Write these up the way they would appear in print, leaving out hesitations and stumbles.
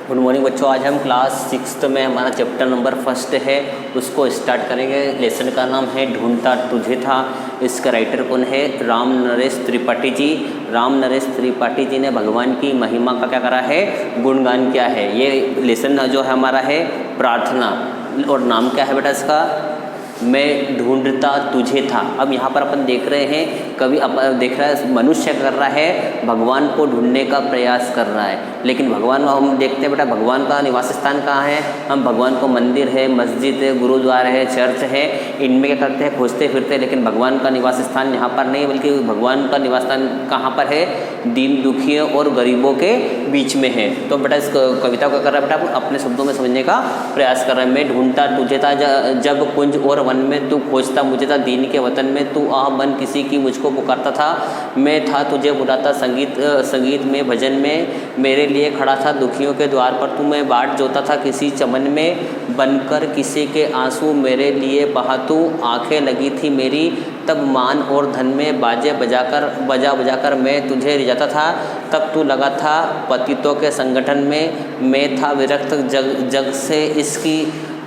Good morning बच्चों। आज हम क्लास 6 में हमारा चैप्टर नंबर 1 है, उसको स्टार्ट करेंगे। लेसन का नाम है ढूंढता तुझे था। इसका राइटर कौन है? राम नरेश त्रिपाठी जी। राम नरेश त्रिपाठी जी ने भगवान की महिमा का क्या करा है? गुणगान किया है। ये लेसन जो है हमारा है प्रार्थना, और नाम क्या है बेटा इसका? मैं ढूंढता तुझे था। अब यहाँ पर अपन देख रहे हैं, कभी देख रहा है मनुष्य कर रहा है, भगवान को ढूंढने का प्रयास कर रहा है। लेकिन भगवान को हम देखते हैं बेटा, भगवान का निवास स्थान कहाँ है? हम भगवान को मंदिर है, मस्जिद है, गुरुद्वारा है, चर्च है, इनमें क्या करते हैं? खोजते फिरते हैं। लेकिन भगवान का निवास स्थान यहाँ पर नहीं, बल्कि भगवान का निवास स्थान कहाँ पर है? दीन दुखियों और गरीबों के बीच में है। तो बेटा इस कविता को कर रहा है बेटा अपने शब्दों में समझने का प्रयास कर रहा है। मैं ढूंढता तुझे था जब कुंज और वन में तू खोजता मुझे था, दीन के वतन में तू आह बन किसी की मुझको पुकारता था। मैं था तुझे बुलाता संगीत में, भजन में, मेरे लिए खड़ा था दुखियों के द्वार पर तू। मैं बाट जोता था किसी चमन में, बनकर किसी के आंसू मेरे लिए बहा तू। आंखें लगी थी मेरी तब मान और धन में, बाजे बजा बजाकर मैं तुझे रिझाता था। तब तू लगा था पतितों के संगठन में, मैं था विरक्त जग से इसकी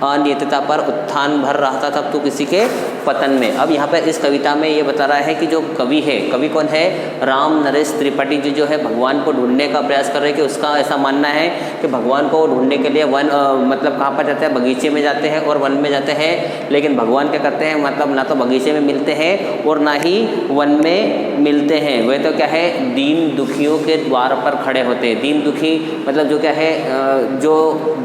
अनियतता पर उत्थान भर रहा था तब तो किसी के पतन में। अब यहाँ पर इस कविता में ये बता रहा है कि जो कवि है, कवि कौन है? राम नरेश त्रिपाठी जी जो है भगवान को ढूंढने का प्रयास कर रहे हैं। कि उसका ऐसा मानना है कि भगवान को ढूंढने के लिए वन मतलब कहाँ पर जाते हैं? बगीचे में जाते हैं और वन में जाते हैं। लेकिन भगवान क्या करते हैं? मतलब ना तो बगीचे में मिलते हैं और ना ही वन में मिलते हैं। वे तो क्या है? दीन दुखियों के द्वार पर खड़े होते हैं। दीन दुखी मतलब जो क्या है? जो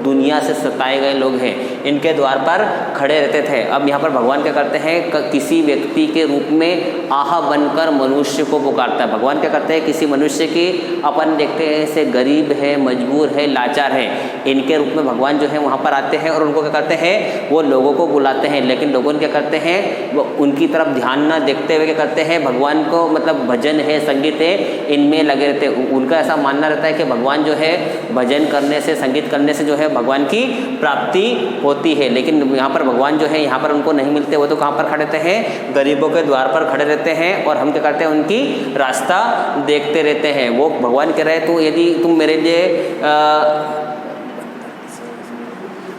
दुनिया से सताए गए लोग हैं, इनके द्वार पर खड़े रहते थे। अब यहाँ पर भगवान क्या करते हैं? किसी व्यक्ति के रूप में आह बनकर मनुष्य को पुकारता है। भगवान क्या करते हैं? किसी मनुष्य की अपन देखते हैं से गरीब है, मजबूर है, लाचार है, इनके रूप में भगवान जो है वहाँ पर आते हैं और उनको क्या करते हैं? वो लोगों को बुलाते हैं। लेकिन लोगों क्या करते हैं? वो उनकी तरफ ध्यान ना देखते हुए क्या करते हैं? भगवान को मतलब भजन है, संगीत है, इनमें लगे रहते हैं। उनका ऐसा मानना रहता है कि भगवान जो है भजन करने से, संगीत करने से जो है भगवान की प्राप्ति होती है। लेकिन यहाँ पर भगवान जो है यहाँ पर उनको नहीं मिलते। वो तो कहाँ पर खड़े रहते हैं? गरीबों के द्वार पर खड़े रहते हैं। और हम क्या करते हैं? उनकी रास्ता देखते रहते हैं। वो भगवान कह रहे हैं तो यदि तुम मेरे लिए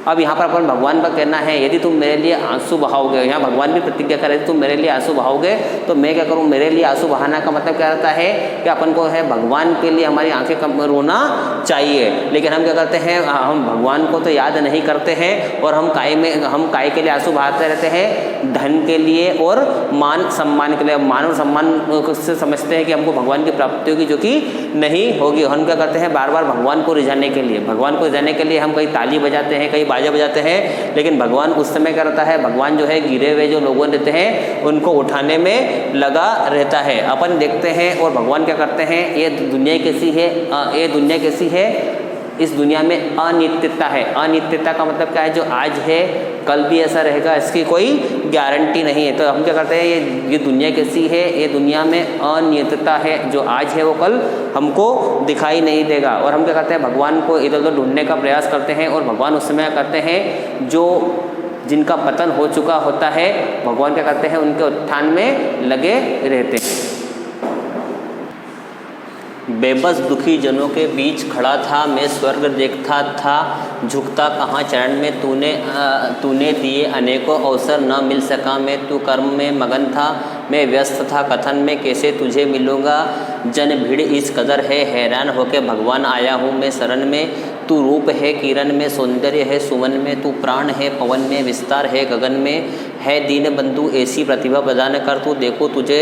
अब यहाँ पर अपन भगवान का कहना है, यदि तुम मेरे लिए आंसू बहाओगे, यहाँ भगवान भी प्रतिज्ञा कर रहे थे तुम मेरे लिए आंसू बहाओगे तो मैं क्या करूँ? मेरे लिए आंसू बहाना का मतलब क्या रहता है? कि अपन को है भगवान के लिए हमारी आंखें कम रोना चाहिए। लेकिन हम क्या करते हैं? हम भगवान को तो याद नहीं करते हैं और हम काय के लिए आंसू बहाते रहते हैं, धन के लिए और मान सम्मान के लिए। मान और सम्मान से समझते हैं कि हमको भगवान की प्राप्ति होगी, जो कि नहीं होगी। हम क्या करते हैं? बार बार भगवान को रिझाने के लिए, भगवान को रिझाने के लिए हम कहीं ताली बजाते हैं, कहीं बाजा बजाते हैं। लेकिन भगवान उस समय क्या रहता है? भगवान जो है गिरे हुए जो लोगों रहते हैं उनको उठाने में लगा रहता है। अपन देखते हैं और भगवान क्या करते हैं? ये दुनिया कैसी है? ये दुनिया कैसी है? इस दुनिया में अनित्यता है। अनित्यता का मतलब क्या है? जो आज है कल भी ऐसा रहेगा, इसकी कोई गारंटी नहीं है। तो हम क्या करते हैं? ये दुनिया कैसी है? ये दुनिया में अनित्यता है। जो आज है वो कल हमको दिखाई नहीं देगा। और हम क्या करते हैं? भगवान को इधर उधर ढूंढने का प्रयास करते हैं। और भगवान उस समय करते हैं जो जिनका पतन हो चुका होता है, भगवान क्या करते हैं? उनके उत्थान में लगे रहते हैं। बेबस दुखी जनों के बीच खड़ा था मैं, स्वर्ग देखता था झुकता कहाँ चरण में। तूने दिए अनेकों अवसर न मिल सका मैं, तू कर्म में मगन था मैं व्यस्त था कथन में कैसे तुझे मिलूँगा। जन भीड़ इस कदर है हैरान होके भगवान आया हूँ मैं शरण में। तू रूप है किरण में, सौंदर्य है सुवन में, तू प्राण है पवन में, विस्तार है गगन में। है दीन बंधु ऐसी प्रतिभा प्रदान कर, तू देखो तुझे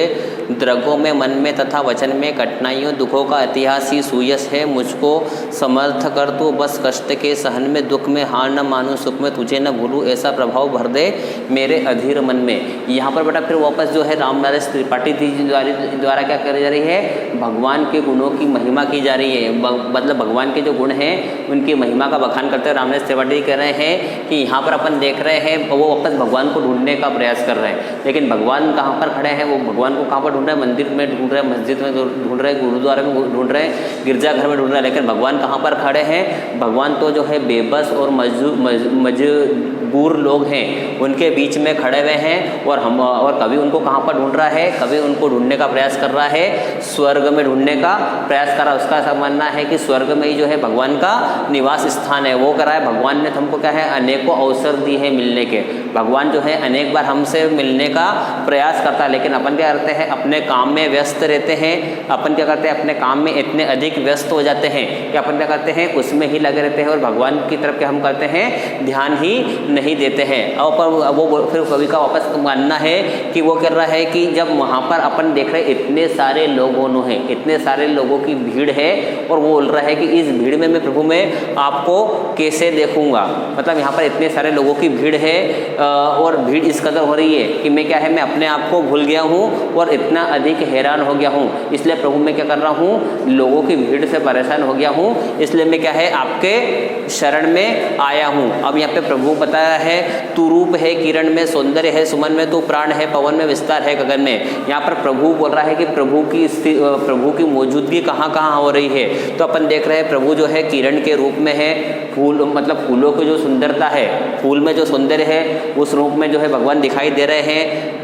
द्रगों में मन में तथा वचन में। कठिनाइयों दुखों का इतिहास ही सुयस है, मुझको समर्थ कर तू बस कष्ट के सहन में। दुख में हार न मानूं सुख में तुझे न भूलूं, ऐसा प्रभाव भर दे मेरे अधीर मन में। यहाँ पर बेटा फिर वापस जो है राम नरेश त्रिपाठी जी द्वारा क्या करी जा रही है? भगवान के गुणों की महिमा की जा रही है। मतलब भगवान के जो गुण हैं उनकी महिमा का बखान करते हुए राम नरेश त्रिपाठी कह रहे हैं कि यहाँ पर अपन देख रहे हैं वो वापस भगवान को ढूंढने का प्रयास कर रहे हैं। लेकिन भगवान कहाँ पर खड़े हैं? वो भगवान को कहाँ पर ढूंढ रहे हैं? मंदिर में ढूंढ रहे हैं, मस्जिद में ढूंढ रहे हैं, गुरुद्वारे में ढूंढ रहे हैं, गिरजाघर में ढूंढ रहे हैं। लेकिन भगवान कहाँ पर खड़े हैं? भगवान तो जो है बेबस और मजबूर लोग हैं उनके बीच में खड़े हुए हैं। और कवि उनको कहाँ पर ढूंढ रहा है? कवि उनको ढूंढने का प्रयास कर रहा है स्वर्ग स्वर्ग में ढूंढने का प्रयास करा। उसका ऐसा मानना है कि स्वर्ग में ही जो है भगवान का निवास स्थान है। वो करा है भगवान ने हमको क्या है अनेकों अवसर दिए हैं मिलने के। भगवान जो है अनेक बार हमसे मिलने का प्रयास करता है, लेकिन अपन क्या करते हैं अपने काम में व्यस्त रहते हैं। अपन क्या करते हैं अपने काम में इतने अधिक व्यस्त हो जाते हैं कि अपन क्या करते हैं उसमें ही लगे रहते हैं और भगवान की तरफ क्या हम करते हैं ध्यान ही नहीं देते हैं। और पर वो फिर कवि का वापस मानना है कि वो कर रहा है कि जब वहाँ पर अपन देख रहे इतने सारे लोगों हैं, इतने सारे लोगों की भीड़ है, और वो बोल रहा है कि इस भीड़ में मैं प्रभु मैं आपको कैसे देखूंगा। मतलब यहाँ पर इतने सारे लोगों की भीड़ है और भीड़ इस कदर हो रही है कि मैं क्या है मैं अपने आप को भूल गया हूँ और इतना अधिक हैरान हो गया हूँ। इसलिए प्रभु मैं क्या कर रहा हूँ लोगों की भीड़ से परेशान हो गया हूँ, इसलिए मैं क्या है आपके शरण में आया हूँ। अब यहाँ पे प्रभु बताया है तू रूप है किरण में, सौंदर्य है सुमन में, तू प्राण है पवन में, विस्तार है गगन में। यहाँ पर प्रभु बोल रहा है कि प्रभु की मौजूदगी कहाँ कहाँ हो रही है। तो अपन देख रहे हैं प्रभु जो है किरण के रूप में है, फूल मतलब फूलों की जो सुंदरता है, फूल में जो सौंदर्य है उस रूप में जो है भगवान दिखाई दे रहे हैं।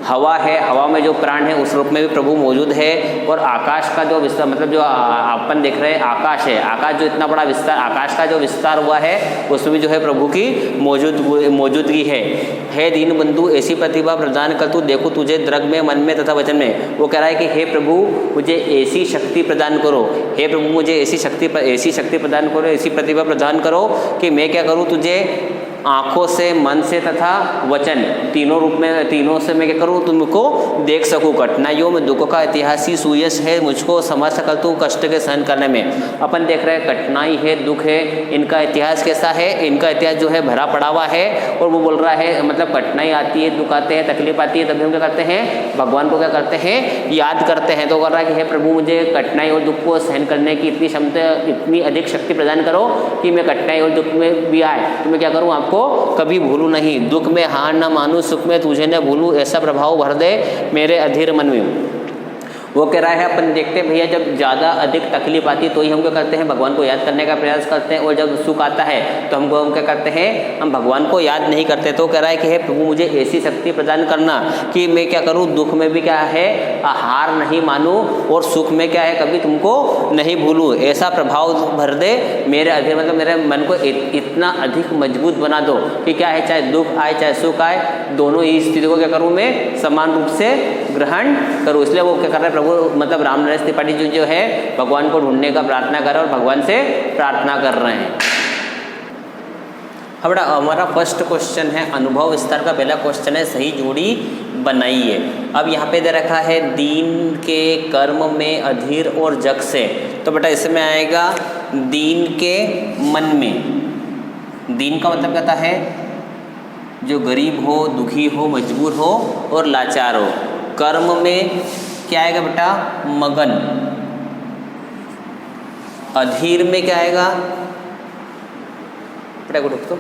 हवा है, हवा में जो प्राण है उस रूप में भी प्रभु मौजूद है। और आकाश का जो विस्तार मतलब जो अपन देख रहे हैं आकाश है, आकाश जो इतना बड़ा विस्तार, आकाश का जो विस्तार हुआ है उसमें भी जो है प्रभु की मौजूदगी है। दीन बंधु ऐसी प्रतिभा प्रदान कर तू, देखो तुझे दृग में मन में तथा वचन में। वो कह रहा है कि हे प्रभु मुझे ऐसी शक्ति प्रदान करो, हे प्रभु मुझे ऐसी शक्ति प्रदान करो, ऐसी प्रतिभा प्रदान करो कि मैं क्या करूँ तुझे आँखों से, मन से तथा वचन तीनों रूप में, तीनों से मैं क्या करूँ तुमको देख सकूँ। कठिनाइयों में दुख का इतिहासी सुयश है, मुझको समझ सकल तू कष्ट के सहन करने में। अपन देख रहे हैं कठिनाई है, दुख है, इनका इतिहास कैसा है, इनका इतिहास जो है भरा पड़ा हुआ है। और वो बोल रहा है मतलब कठिनाई आती है, दुख आते हैं, तकलीफ आती है, तभी हम क्या करते हैं भगवान को क्या करते हैं याद करते हैं। तो कर रहा है कि हे प्रभु मुझे कठिनाई और दुख को सहन करने की इतनी क्षमता, इतनी अधिक शक्ति प्रदान करो कि मैं कठिनाई और दुख में भी आए तो मैं क्या करूँ आपको कभी भूलूं नहीं। दुख में हार न मानूं, सुख में तुझे न भूलूं, ऐसा प्रभाव भर दे मेरे अधीर मन में। वो कह रहा है अपन देखते हैं भैया जब ज़्यादा अधिक तकलीफ आती है तो ही हम क्या करते हैं भगवान को याद करने का प्रयास करते हैं, और जब सुख आता है तो हम क्या करते हैं हम भगवान को याद नहीं करते। तो कह रहा है कि हे प्रभु मुझे ऐसी शक्ति प्रदान करना कि मैं क्या करूँ दुख में भी क्या है हार नहीं मानूं और सुख में क्या है कभी तुमको नहीं भूलूँ। ऐसा प्रभाव भर दे मेरे अधीर मतलब मेरे मन को इतना अधिक मजबूत बना दो कि क्या है चाहे दुख आए चाहे सुख आए दोनों ही स्थिति को क्या करूँ मैं समान रूप से ग्रहण करूँ। इसलिए वो क्या कर रहे हैं मतलब राम नरेश त्रिपाठी जी जो है भगवान को ढूंढने का प्रार्थना कर रहे हैं और भगवान से प्रार्थना कर रहे हैं। अब हमारा फर्स्ट क्वेश्चन है अनुभव विस्तार का पहला क्वेश्चन है सही जोड़ी बनाइए। अब यहाँ पे दे रखा है दीन के कर्म में अधीर और जग से, तो बेटा इसमें आएगा दीन के मन में। दीन का मतलब कहता है जो गरीब हो, दुखी हो, मजबूर हो और लाचार हो। कर्म में क्या आएगा बेटा मगन। अधीर में क्या आएगा बेटा को तो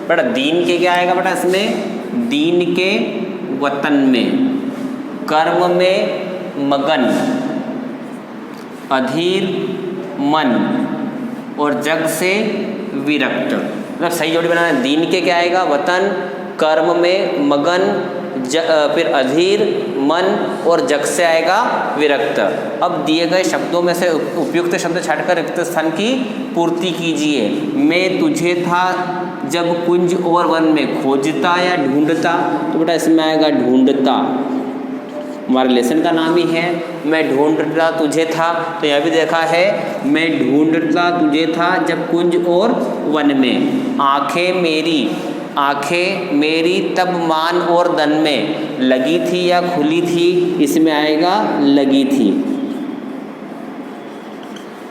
बेटा दीन के क्या आएगा बेटा इसमें दीन के वतन में। कर्म में मगन, अधीर मन और जग से विरक्त। मतलब सही जोड़ी बनाना है। दीन के क्या आएगा वतन, कर्म में मगन, फिर अधीर मन और जग से आएगा विरक्त। अब दिए गए शब्दों में से उपयुक्त शब्द छाटकर रिक्त स्थान की पूर्ति कीजिए। मैं तुझे था जब कुंज और वन में खोजता या ढूंढता, तो बेटा इसमें आएगा ढूंढता। हमारे लेसन का नाम ही है मैं ढूंढता तुझे था, तो यह भी देखा है मैं ढूंढता तुझे था जब कुंज और वन में। आंखें मेरी तब मान और धन में लगी थी या खुली थी, इसमें आएगा लगी थी।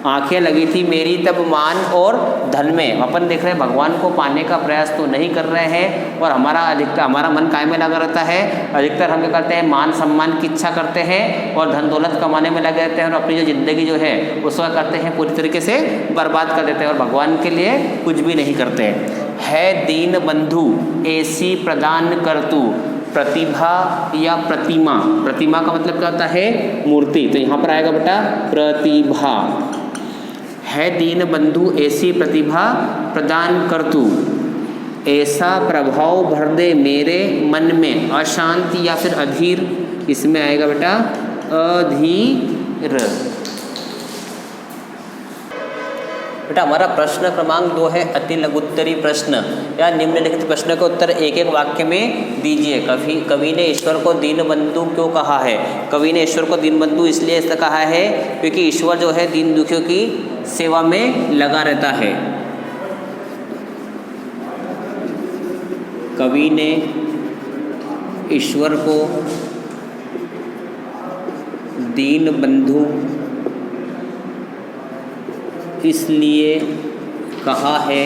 आंखें लगी थी मेरी तब मान और धन में। अपन देख रहे हैं भगवान को पाने का प्रयास तो नहीं कर रहे हैं और हमारा मन काय में लगा रहता है। अधिकतर हम क्या करते हैं मान सम्मान की इच्छा करते हैं और धन दौलत कमाने में लगे रहते हैं और अपनी जो ज़िंदगी जो है उसको करते हैं पूरी तरीके से बर्बाद कर देते हैं और भगवान के लिए कुछ भी नहीं करते। है दीन बंधु ऐसी प्रदान कर तू, प्रतिभा या प्रतिमा। प्रतिमा का मतलब क्या होता है मूर्ति, तो यहाँ पर आएगा बेटा प्रतिभा। है दीन बंधु ऐसी प्रतिभा प्रदान कर तू, ऐसा प्रभाव भर दे मेरे मन में। अशांति या फिर अधीर इसमें आएगा बेटा अधीर। बेटा हमारा प्रश्न क्रमांक 2 है अति लघुत्तरी प्रश्न या निम्नलिखित प्रश्न का उत्तर एक एक वाक्य में दीजिए। कवि ने ईश्वर को दीनबंधु क्यों कहा है? कवि ने ईश्वर को दीनबंधु इसलिए ऐसा कहा है क्योंकि ईश्वर जो है दीन दुखियों की सेवा में लगा रहता है। कवि ने ईश्वर को दीनबंधु इसलिए कहा है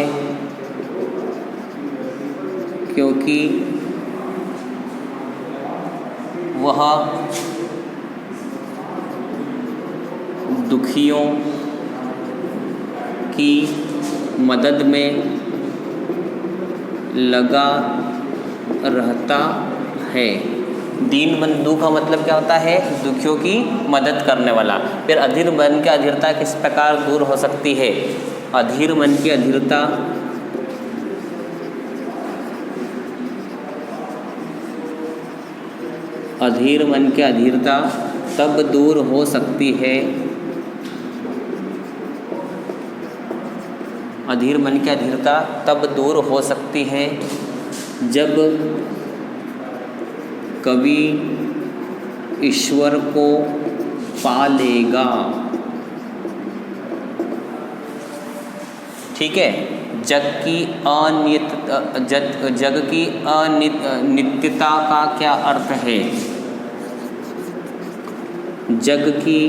क्योंकि वह दुखियों की मदद में लगा रहता है। दीनबंधु का मतलब क्या होता है? दुखियों की मदद करने वाला। फिर अधीर मन की अधीरता किस प्रकार दूर हो सकती है? अधीर मन की अधीरता अधीर मन की अधीरता तब दूर हो सकती है अधीर मन की अधीरता तब दूर हो सकती है जब कवि ईश्वर को पा लेगा। ठीक है। जग की अनित्यता का क्या अर्थ है? जग की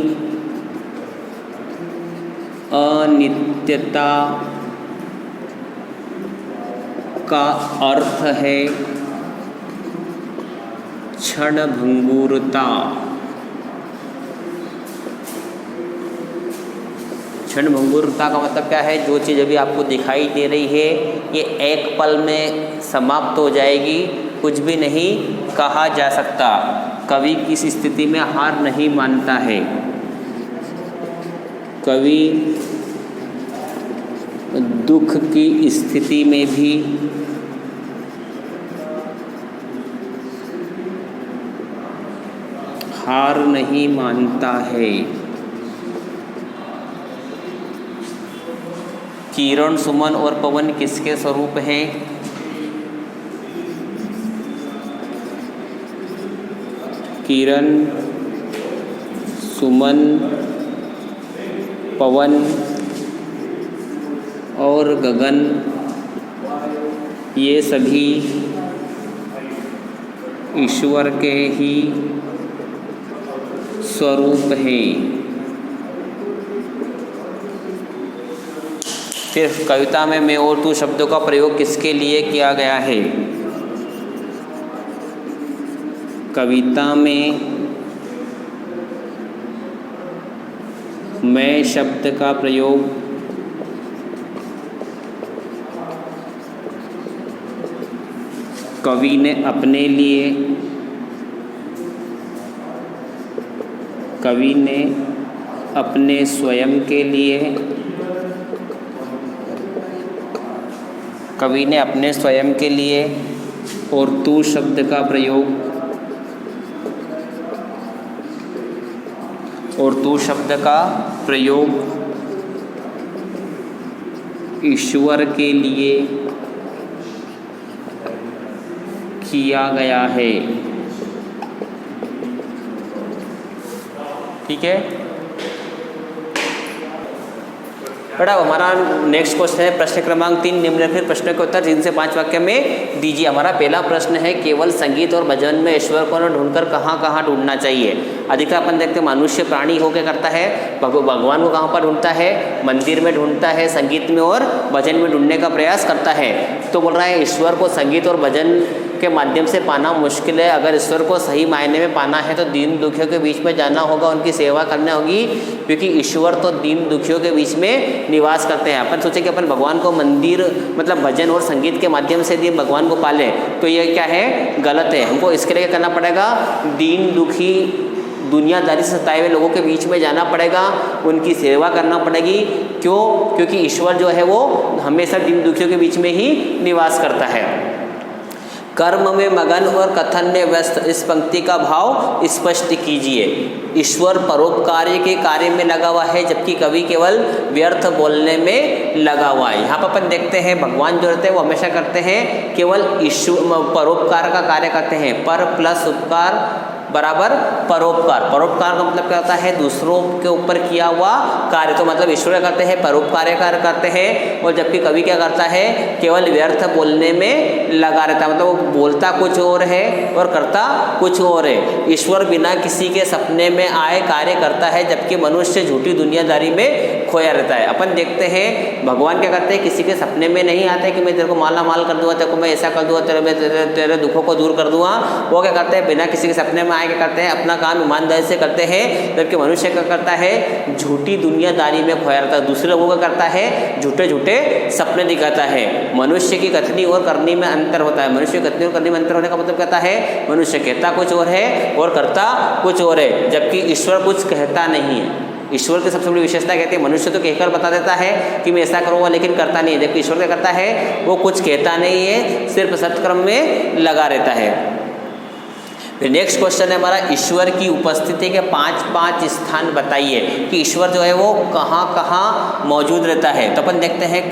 अनित्यता का अर्थ है क्षणभंगुरता। क्षणभंगुरता का मतलब क्या है? जो चीज़ अभी आपको दिखाई दे रही है ये एक पल में समाप्त हो जाएगी, कुछ भी नहीं कहा जा सकता। कवि किस स्थिति में हार नहीं मानता है? कवि दुख की स्थिति में भी हार नहीं मानता है। किरण, सुमन और पवन किसके स्वरूप हैं? किरण, सुमन, पवन और गगन ये सभी ईश्वर के ही स्वरूप है। फिर कविता में मैं और तू शब्दों का प्रयोग किसके लिए किया गया है? कविता में मैं शब्द का प्रयोग कवि ने अपने लिए कवि ने अपने स्वयं के लिए कवि ने अपने स्वयं के लिए और तू शब्द का प्रयोग ईश्वर के लिए किया गया है। ठीक है बेटा। हमारा नेक्स्ट क्वेश्चन है प्रश्न क्रमांक 3 निम्नलिखित प्रश्न के उत्तर जिनसे 5 वाक्य में दीजिए। हमारा पहला प्रश्न है केवल संगीत और भजन में ईश्वर को न ढूंढकर कहाँ कहाँ ढूंढना चाहिए? अधिकतर अपन देखते हैं मनुष्य प्राणी होकर करता है, भगवान को कहाँ पर ढूंढता है? मंदिर में ढूंढता है, संगीत में और भजन में ढूंढने का प्रयास करता है। तो बोल रहा है ईश्वर को संगीत और भजन के माध्यम से पाना मुश्किल है। अगर ईश्वर को सही मायने में पाना है तो दीन दुखियों के बीच में जाना होगा, उनकी सेवा करनी होगी, क्योंकि ईश्वर तो दीन दुखियों के बीच में निवास करते हैं। अपन सोचे कि अपन भगवान को मंदिर मतलब भजन और संगीत के माध्यम से भी भगवान को पाले, तो ये क्या है? गलत है। हमको इसके लिए करना पड़ेगा, दीन दुखी दुनियादारी से सताए हुए लोगों के बीच में जाना पड़ेगा, उनकी सेवा करना पड़ेगी। क्यों? क्योंकि ईश्वर जो है वो हमेशा दीन दुखियों के बीच में ही निवास करता है। कर्म में मगन और कथन में व्यस्त, इस पंक्ति का भाव स्पष्ट कीजिए। ईश्वर परोपकारी के कार्य में लगा हुआ है, जबकि कवि केवल व्यर्थ बोलने में लगा हुआ है। यहाँ पर अपन देखते हैं भगवान जो रहते हैं वो हमेशा करते हैं केवल ईश्वर परोपकार का कार्य करते हैं। पर प्लस उपकार बराबर परोपकार। परोपकार का मतलब क्या होता है? दूसरों के ऊपर किया हुआ कार्य। तो मतलब ईश्वर करते हैं परोपकार कार्य करते हैं, और जबकि कवि क्या करता है? केवल व्यर्थ बोलने में लगा रहता है। मतलब वो बोलता कुछ और है और करता कुछ और है। ईश्वर बिना किसी के सपने में आए कार्य करता है, जबकि मनुष्य झूठी दुनियादारी में खोया रहता है। अपन देखते हैं भगवान क्या करते हैं? किसी के सपने में नहीं आते कि मैं तेरे को माला माल कर दूंगा, तेरे को मैं ऐसा कर दूंगा, तेरे दुखों को दूर कर दूंगा। वो क्या करते हैं? बिना किसी के सपने में क्या करते हैं? अपना काम ईमानदारी से करते हैं। जबकि मनुष्य क्या करता है? झूठी दुनियादारी में खोया रहता है। दूसरे लोगों का करता है झूठे झूठे सपने दिखाता है। मनुष्य की कथनी और करनी में अंतर होता है। मनुष्य की कथनी और करनी में अंतर होने का मतलब कहता है मनुष्य कहता कुछ और है और करता कुछ और है, जबकि ईश्वर कुछ कहता नहीं है। ईश्वर की सबसे बड़ी विशेषता कहते हैं मनुष्य तो कहकर बता देता है कि मैं ऐसा करूँगा, लेकिन करता नहीं है। जबकि ईश्वर क्या करता है? वो कुछ कहता नहीं है, सिर्फ सत्कर्म में लगा रहता है। फिर नेक्स्ट क्वेश्चन है हमारा, ईश्वर की उपस्थिति के 5 स्थान बताइए कि ईश्वर जो है वो कहाँ कहाँ मौजूद रहता है। तो अपन देखते हैं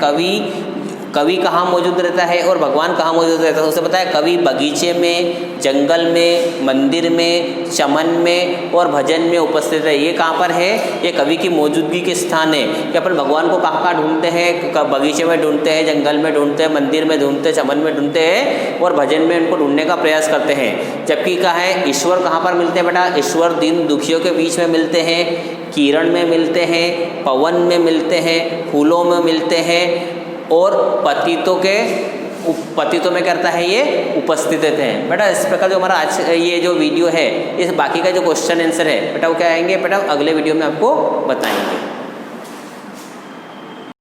कवि कहाँ मौजूद रहता है और भगवान कहाँ मौजूद रहता है। उससे पता है कवि बगीचे में, जंगल में, मंदिर में, चमन में और भजन में उपस्थित है। ये कहाँ पर है? ये कवि की मौजूदगी के स्थान है कि अपन भगवान को कहाँ कहाँ ढूंढते हैं? बगीचे में ढूंढते हैं, जंगल में ढूंढते हैं, मंदिर में ढूंढते हैं, चमन में ढूंढते हैं और भजन में उनको ढूंढने का प्रयास करते हैं। जबकि कहाँ है? ईश्वर कहाँ पर मिलते हैं बेटा? ईश्वर दीन दुखियों के बीच में मिलते हैं, किरण में मिलते हैं, पवन में मिलते हैं, फूलों में मिलते हैं और पतितों में करता है ये उपस्थित रहते हैं। बेटा इस प्रकार जो हमारा आज ये जो वीडियो है, इस बाकी का जो क्वेश्चन आंसर है बेटा वो क्या आएंगे बेटा अगले वीडियो में आपको बताएंगे।